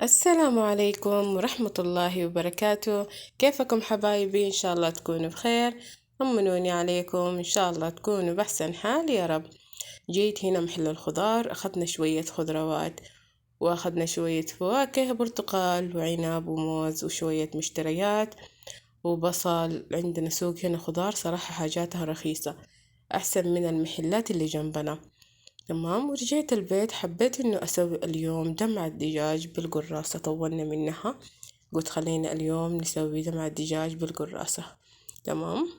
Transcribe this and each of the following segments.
السلام عليكم ورحمة الله وبركاته. كيفكم حبايبي؟ إن شاء الله تكونوا بخير. طمنوني عليكم، إن شاء الله تكونوا بأحسن حال يا رب. جيت هنا محل الخضار، أخذنا شوية خضروات وأخذنا شوية فواكه، برتقال وعنب وموز وشوية مشتريات وبصل. عندنا سوق هنا خضار صراحة حاجاتها رخيصة، أحسن من المحلات اللي جنبنا. تمام، ورجعت البيت حبيت إنه أسوي اليوم دمعة دجاج بالقراصة، طولنا منها. قلت خلينا اليوم نسوي دمعة دجاج بالقراصة. تمام.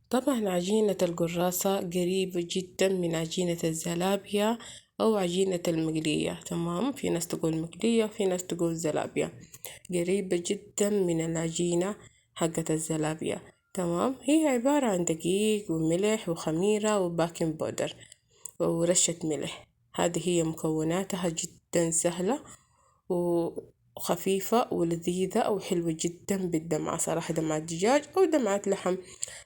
طبعا عجينة القراصة قريبة جدا من عجينة الزلابية أو عجينة المقلية. تمام، في ناس تقول مقلية وفي ناس تقول زلابية. قريبة جدا من العجينة حقة الزلابية. تمام، هي عبارة عن دقيق وملح وخميرة وباكنج بودر ورشة ملح. هذه هي مكوناتها، جدا سهلة وخفيفة ولذيذة وحلوة جدا بالدمعة. صراحة دمعة دجاج أو دمعة لحم،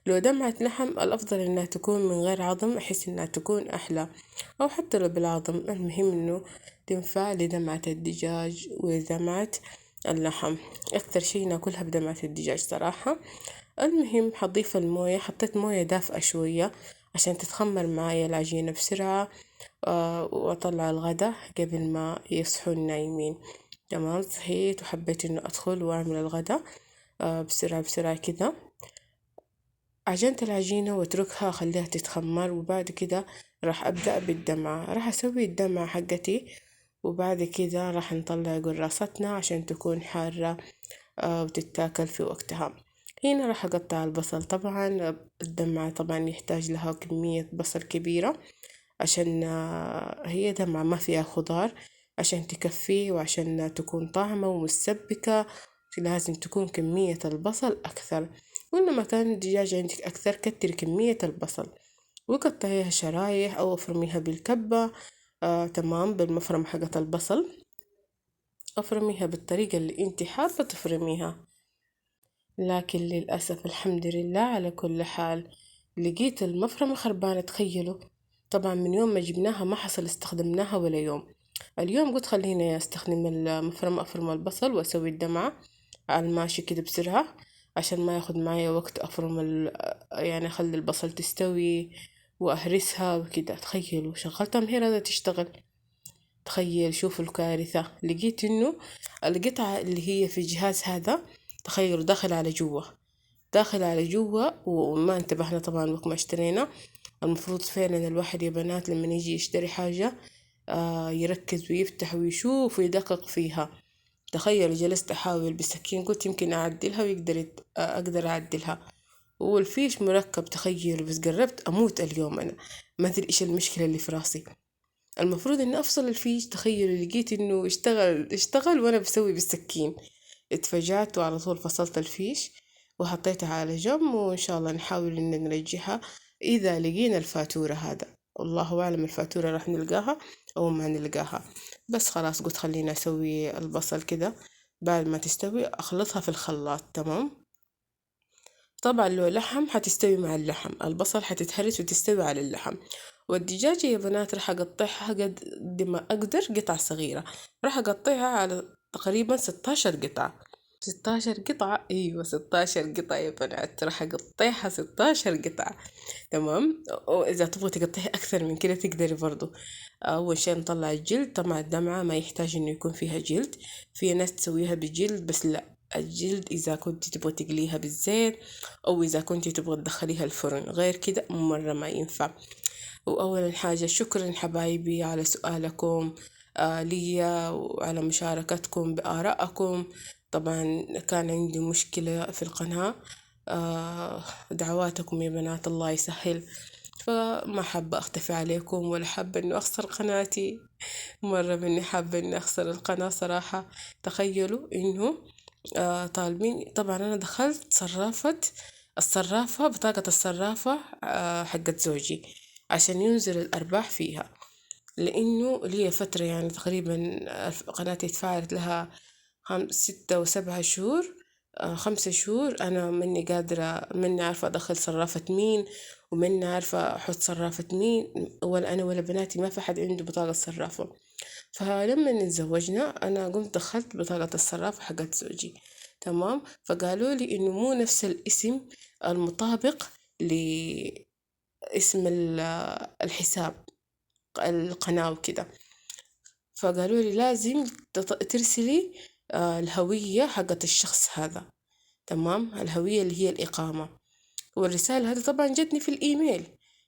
لو دمعة لحم الأفضل إنها تكون من غير عظم، أحس إنها تكون أحلى، أو حتى لو بالعظم، المهم إنه تنفع لدمعة الدجاج ودمعة اللحم. أكثر شي ناكلها بدمعة الدجاج صراحة. المهم حضيف الموية، حطيت موية دافئة شوية عشان تتخمر معايا العجينة بسرعة. وأطلع الغدا قبل ما يصحوا النايمين. تمام، صحيت وحبيت إنه أدخل وأعمل الغدا بسرعة بسرعة كذا. عجنت العجينة واتركها أخليها تتخمر، وبعد كده راح أبدأ بالدمعة، راح أسوي الدمعة حقتي، وبعد كده راح نطلع قراصتنا عشان تكون حارة وتتاكل في وقتها. هنا راح أقطع البصل. طبعا الدمعة طبعا يحتاج لها كمية بصل كبيرة عشان هي دمعة ما فيها خضار، عشان تكفي وعشان تكون طعمة ومسبكة لازم تكون كمية البصل أكثر. ولما كان الدجاج عندك أكثر كتري كمية البصل وقطعيها شرايح أو افرميها بالكبة. تمام، بالمفرمة حقة البصل افرميها بالطريقة اللي انت حابة تفرميها. لكن للأسف الحمد لله على كل حال لقيت المفرمة خربانة، تخيلوا. طبعا من يوم ما جبناها ما حصل استخدمناها ولا يوم. اليوم قلت خليني استخدم المفرمة، افرم البصل واسوي الدمعة على الماشي كده بسرعة عشان ما ياخد معايا وقت افرم يعني اخلي البصل تستوي واهرسها وكده. تخيلوا شغلتها من هنا تشتغل. تخيل، شوفوا الكارثة، لقيت انه القطعة اللي هي في الجهاز هذا، تخيلوا داخل على جوا، داخل على جوا وما انتبهنا طبعا وقت ما اشترينا. المفروض فعلا الواحد يا بنات لما يجي يشتري حاجة يركز ويفتح ويشوف ويدقق فيها. تخيل جلست أحاول بالسكين، قلت يمكن أعدلها ويقدر أقدر أعدلها، والفيش مركب. تخيل بس قربت أموت اليوم أنا، ما أدري إيش المشكلة اللي في راسي. المفروض إني أفصل الفيش، تخيل لقيت إنه اشتغل وأنا بسوي بالسكين. اتفاجأت وعلى طول فصلت الفيش وحطيتها على جنب، وإن شاء الله نحاول إن نرجعها إذا لقينا الفاتورة. هذا الله أعلم الفاتورة راح نلقاها أو ما نلقاها. بس خلاص قلت خلينا أسوي البصل كده، بعد ما تستوي أخلطها في الخلاط. تمام. طبعا لو لحم حتستوي مع اللحم، البصل حتتهرس وتستوي على اللحم. والدجاجة يا بنات راح أقطعها قد ما أقدر قطع صغيرة، راح أقطعها على تقريبا 16 قطعة. 16 قطعة، أيوة 16 قطعة يا بنات، راح أقطعها 16 قطعة. تمام، وإذا تبغي تقطعي أكثر من كده تقدري برضو. أول شي نطلع الجلد. طبعا الدمعة ما يحتاج إنه يكون فيها جلد، في ناس تسويها بجلد بس لا، الجلد إذا كنت تبغى تقليها بالزيت أو إذا كنت تبغى تدخليها الفرن، غير كده مرة ما ينفع. وأولا حاجة شكرا حبايبي على سؤالكم لي وعلى مشاركتكم بآرائكم. طبعا كان عندي مشكلة في القناة، دعواتكم يا بنات الله يسهل. فما حابة أختفي عليكم ولا حابة إنه أخسر قناتي، مرة مني حابة إني أخسر القناة صراحة. تخيلوا إنه طالبين. طبعا أنا دخلت الصرافة بطاقة الصرافة حقت زوجي عشان ينزل الأرباح فيها، لأنه لي فترة يعني تقريبا قناتي اتفعلت لها 6 و7 شهور. 5 شهور أنا مني قادرة، مني عارفة أدخل صرافة مين ومني عارفة أحط صرافة مين، ولا أنا ولا بناتي ما في حد عنده بطاقة صرافة. فلما نتزوجنا أنا قمت دخلت بطاقة الصرافة حقت زوجي، تمام. فقالوا لي إنه مو نفس الاسم المطابق لاسم الحساب القناة وكده. فقالوا لي لازم ترسلي الهوية حقت الشخص هذا، تمام، الهوية اللي هي الإقامة. والرسالة هذه طبعا جتني في الإيميل،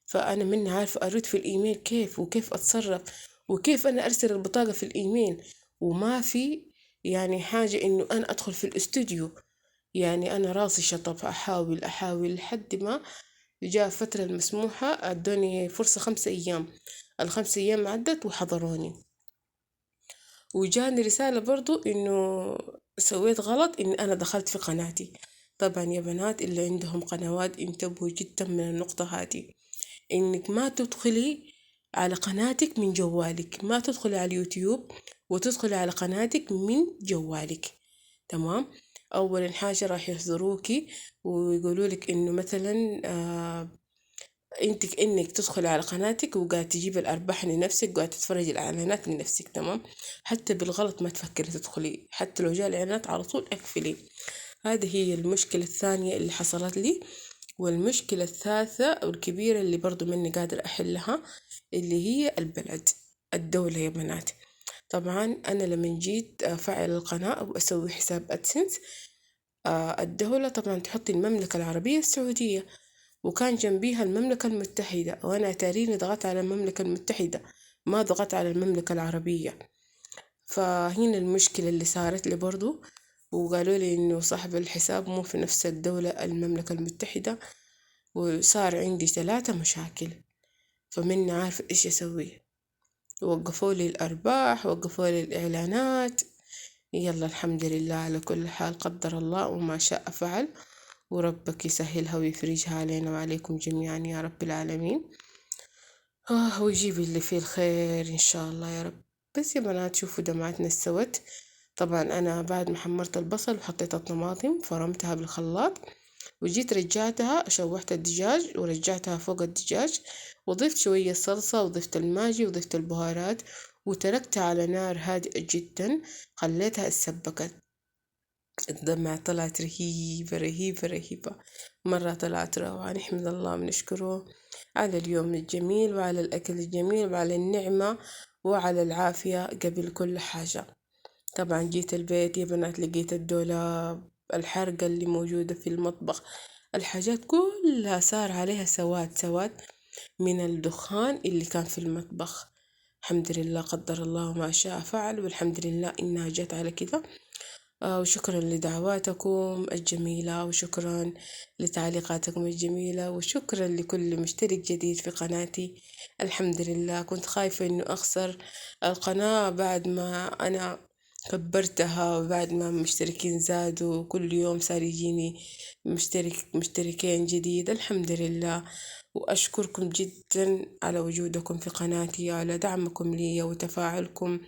فأنا مني عارفة أرد في الإيميل كيف وكيف أتصرف وكيف أنا أرسل البطاقة في الإيميل، وما في يعني حاجة إنه أنا أدخل في الاستوديو. يعني أنا راسي شطب، أحاول لحد ما جاء فترة المسموحة، أدوني فرصة 5 أيام. ال5 أيام عدت وحضروني، وجاني رسالة برضو إنه سويت غلط، إن أنا دخلت في قناتي. طبعا يا بنات اللي عندهم قنوات انتبهوا جدا من النقطة هذه، إنك ما تدخلي على قناتك من جوالك، ما تدخلي على اليوتيوب وتدخلي على قناتك من جوالك، تمام. أولا حاجة راح يحذروكي ويقولوا لك إنه مثلا انت كأنك تدخل على قناتك وقاعد تجيب الأرباح لنفسك وقاعد تتفرج الإعلانات لنفسك، تمام. حتى بالغلط ما تفكري تدخلي، حتى لو جاء الإعلانات على طول اقفلي. هذه هي المشكلة الثانية اللي حصلت لي. والمشكلة الثالثة والكبيرة اللي برضو مني قادر أحلها، اللي هي البلد، الدولة يا بنات. طبعا أنا لما جيت أفعل القناة أو أسوي حساب أدسنس، الدولة طبعا تحطي المملكة العربية السعودية، وكان جنبيها المملكة المتحدة، وأنا تاريني ضغطت على المملكة المتحدة، ما ضغطت على المملكة العربية. فهنا المشكلة اللي صارت لي برضو، وقالوا لي إنه صاحب الحساب مو في نفس الدولة المملكة المتحدة، وصار عندي 3 مشاكل. فمني عارفة إيش أسوي، وقفوا لي الأرباح، وقفوا لي الإعلانات. يلا الحمد لله على كل حال، قدر الله وما شاء فعل، وربك يسهلها ويفرجها علينا وعليكم جميعا يا رب العالمين. ويجيب اللي فيه الخير إن شاء الله يا رب. بس يا بنات شوفوا دمعتنا استوت. طبعا أنا بعد ما حمرت البصل وحطيت الطماطم فرمتها بالخلاط، وجيت رجعتها شوحت الدجاج ورجعتها فوق الدجاج، وضفت شوية صلصة وضفت الماجي وضفت البهارات، وتركتها على نار هادئة جدا، خليتها اتسبكت. الدمع طلعت رهيبة رهيبة رهيبة، مرة طلعت روعة. نحمد الله ونشكره على اليوم الجميل وعلى الأكل الجميل وعلى النعمة وعلى العافية قبل كل حاجة. طبعا جيت البيت يا بنات لقيت الدولاب، الحرقة اللي موجودة في المطبخ، الحاجات كلها صار عليها سواد سواد من الدخان اللي كان في المطبخ. الحمد لله قدر الله ما شاء فعل، والحمد لله إنها جت على كذا. وشكرا لدعواتكم الجميلة، وشكرا لتعليقاتكم الجميلة، وشكرا لكل مشترك جديد في قناتي. الحمد لله كنت خايفة إنه أخسر القناة بعد ما أنا كبرتها، وبعد ما مشتركين زادوا كل يوم صار يجيني مشتركين جديد. الحمد لله، وأشكركم جدا على وجودكم في قناتي، على دعمكم لي وتفاعلكم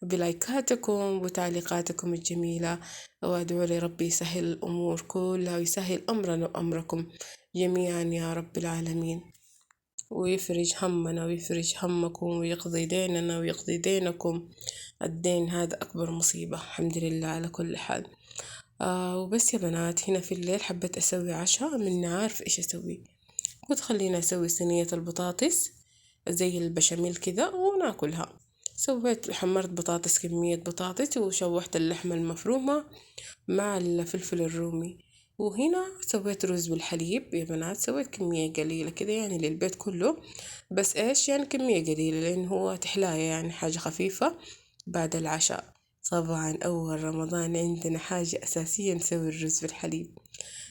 بلايكاتكم وتعليقاتكم الجميلة. وأدعو لربي يسهل الأمور كلها ويسهل أمرنا وأمركم جميعا يا رب العالمين، ويفرج همنا ويفرج همكم ويقضي ديننا ويقضي دينكم. الدين هذا أكبر مصيبة، الحمد لله على كل حال. وبس يا بنات، هنا في الليل حبيت أسوي عشاء، من عارف إيش أسوي. قلت خلينا أسوي صينية البطاطس زي البشاميل كذا وناكلها. سويت حمرت بطاطس، كمية بطاطس، وشوحت اللحمة المفرومة مع الفلفل الرومي. وهنا سويت رز بالحليب يا بنات، سويت كمية قليلة كده يعني للبيت كله، بس ايش يعني كمية قليلة لأنه هو تحلاية يعني حاجة خفيفة بعد العشاء. طبعا أول رمضان عندنا حاجة أساسية نسوي الرز بالحليب.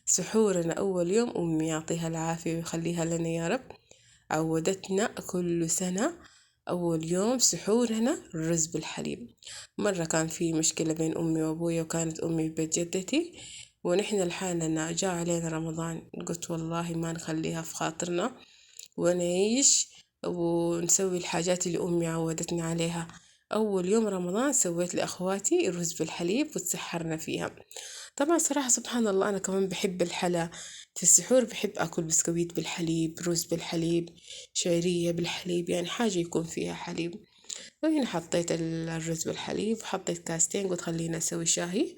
سحورنا أول يوم أمي يعطيها العافية ويخليها لنا يا رب، عودتنا كل سنة أول يوم سحورنا الرز بالحليب. مرة كان في مشكلة بين أمي وأبويا، وكانت أمي في بيت جدتي ونحن لحالنا، جاء علينا رمضان قلت والله ما نخليها في خاطرنا ونعيش ونسوي الحاجات اللي أمي عودتنا عليها. أول يوم رمضان سويت لأخواتي الرز بالحليب وتسحرنا فيها. طبعا صراحة سبحان الله أنا كمان بحب الحلا. في السحور بحب أكل بسكويت بالحليب، رز بالحليب، شعرية بالحليب، يعني حاجة يكون فيها حليب. وهنا حطيت الرز بالحليب، حطيت كاستين، قلت خلينا أسوي شاهي.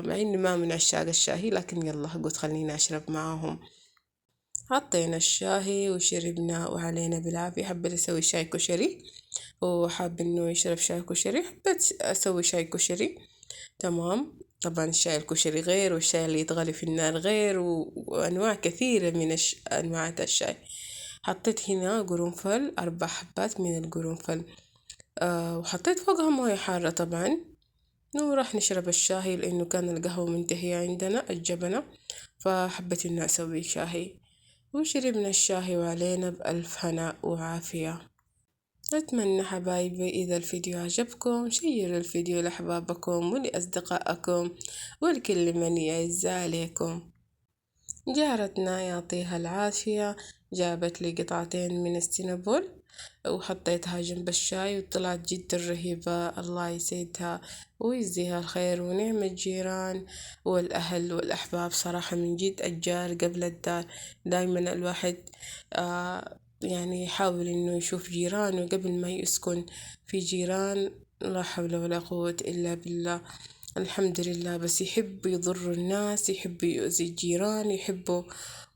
مع إني ما من عشاق الشاهي، لكن يلا قلت خلينا أشرب معاهم. حطينا الشاهي وشربنا وعلينا بالعافية. حبيت أسوي شاي كشري، وحاب إنه يشرب شاي كشري، حبيت أسوي شاي كشري. تمام. طبعا الشاي الكشري غير، والشاي اللي يتغلي في النار غير، وأنواع كثيرة من أنواع الشاي. حطيت هنا قرنفل، 4 حبات من القرنفل. وحطيت فوقها موية حارة طبعا. وراح نشرب الشاي لأنه كان القهوة منتهية عندنا الجبنة، فحبيت إنه أسوي شاهي. وشربنا الشاهي وعلينا بألف هناء وعافية. أتمنى حبايبي إذا الفيديو عجبكم شيروا الفيديو لأحبابكم ولأصدقائكم ولكل من يعز عليكم. جارتنا يعطيها العافية جابت لي قطعتين من السينابول وحطيتها جنب الشاي، وطلعت جدا رهيبة. الله يسعدها ويجزيها الخير ونعم الجيران والأهل والأحباب. صراحة من جد الجار قبل الدار. دايما الواحد يعني يحاول إنه يشوف جيرانه قبل ما يسكن في جيران. لا حول ولا قوة إلا بالله. الحمد لله. بس يحب يضر الناس، يحب يؤذي الجيران يحبوا.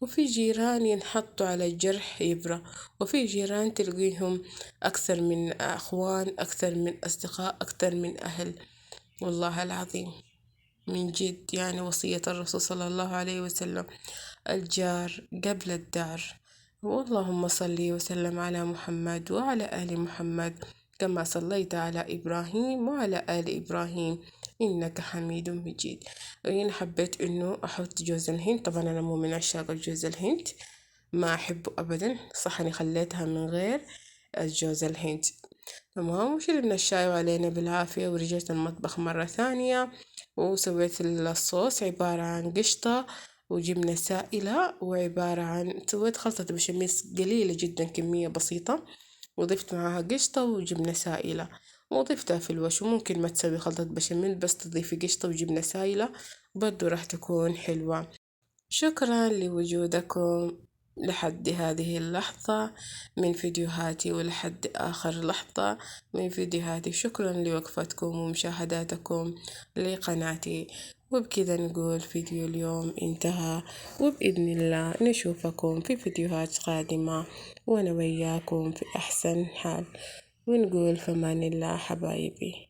وفي جيران ينحطوا على الجرح يبرى، وفي جيران تلقيهم أكثر من أخوان، أكثر من أصدقاء، أكثر من أهل. والله العظيم من جد يعني وصية الرسول صلى الله عليه وسلم الجار قبل الدار. واللهم صل وسلم على محمد وعلى آل محمد كما صليت على إبراهيم وعلى آل إبراهيم إنك حميد مجيد. وهنا حبيت إنه أحط جوز الهند. طبعا أنا مو من عشاق الجوز الهند، ما أحبه أبدا. صح أني خليتها من غير الجوز الهند. تمام. وشربنا الشاي وعلينا بالعافية. ورجعت المطبخ مرة ثانية وسويت الصوص عبارة عن قشطة وجبنة سائلة، وعبارة عن سويت خلطة بشاميل قليلة جدا، كمية بسيطة، وضفت معاها قشطة وجبنة سائلة وضفتها في الوش. وممكن ما تسوي خلطة بشاميل بس تضيفي قشطة وجبنة سائلة برضو راح تكون حلوة. شكرا لوجودكم لحد هذه اللحظة من فيديوهاتي ولحد آخر لحظة من فيديوهاتي. شكرا لوقفتكم ومشاهداتكم لقناتي. وبكذا نقول فيديو اليوم انتهى، وبإذن الله نشوفكم في فيديوهات قادمة وأنا وياكم في أحسن حال. ونقول فمان الله حبايبي.